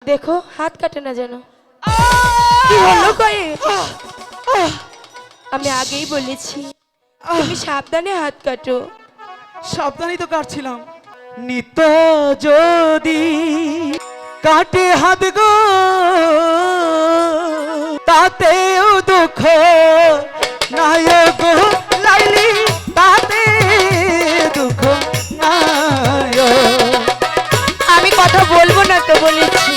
দেখো হাত কাটে না যেন। কি হলো কয়েক? আমি আগেই বলেছি তুমি সাবধানে হাত কাটো। সাবধানেই তো কাটছিলাম। নিত যদি কাটে হাত গো, তাতেও দুঃখ নাই গো লাইলি, তাতে দুঃখ নাই। আমি কথা বলবো না তো বলেছি।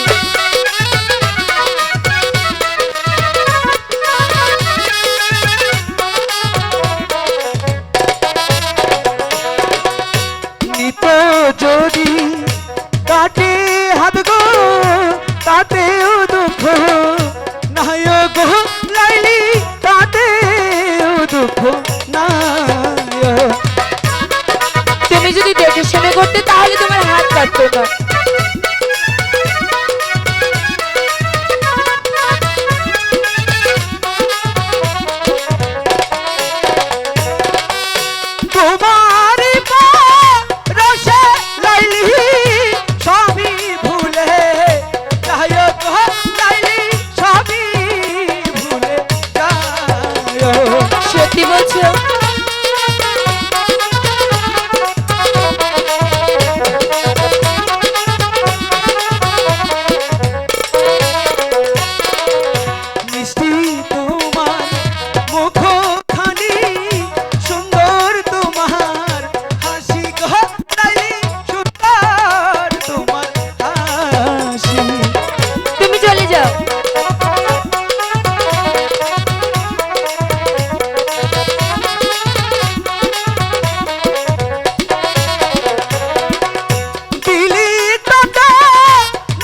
নিত যদি কাটে হাত গো, তাতেও দুঃখ নাই গো লাইলি, তাতেও দুঃখ নাই। তুমি যদি দেখে শুনে করতে তাহলে তোমার হাত কাটতো না। তোমারি রসে লাইলি সবই ভুলে যায় গো লাইলি, সবই ভুলে যায়। সত্যি বলছো? মিষ্টি তোমার মুখখানি, সুন্দর তোমার হাসি গো লাইলি, সুন্দর তোমার হাসি। তুমি চলে যাও। দিলি তোটা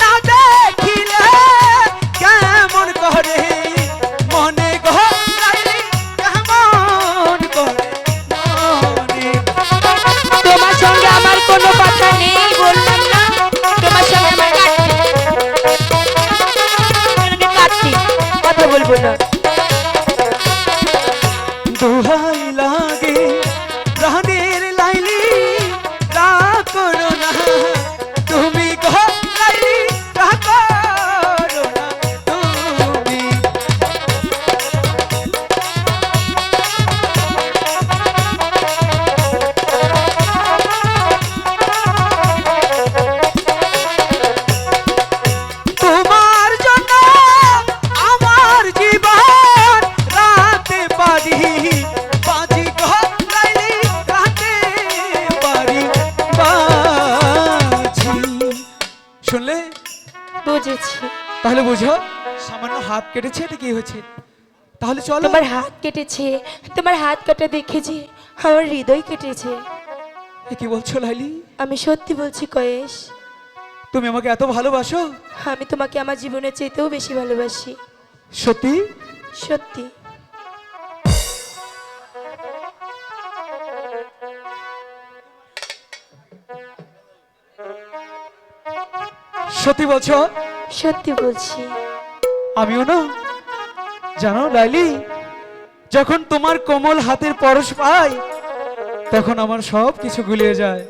না দেখিলে কেমন করে মনে গো লাইলি, কেমন করে মনে। তোমার সঙ্গে আমার কোনো কথা নেই বললাম না। তোমার সঙ্গে আমার কাটতি কথা বলবো না। দোহাই লাগে প্রাণের লাইলি, রাগ করো না তুমি গো লাইলি, রাগ করো না তুমি। তোমার জন্য আমার জীবন রাতে পারি বাজি গো লাইলি, রাতে পারি বাজি। শুনলে? বুঝেছি। তাহলে বুঝো, সামান্য হাত কেটেছে, এটা কি হয়েছে? তাহলে চলো। তোমার হাত কেটেছে, তোমার হাত কাটা দেখেছি আমার হৃদয় কেটেছে। এ কি বলছো লাইলি? আমি সত্যি বলছি কয়েস, তুমি আমাকে এত ভালোবাসো? আমি তোমাকে আমার জীবনের চেয়েতেও বেশি ভালোবাসি। সত্যি? সত্যি। সত্যি বলছো? সত্যি বলছি। আমিও না, জানো লাইলি, যখন তোমার কোমল হাতের পরশ পাই তখন আমার সব কিছু গুলিয়ে যায়।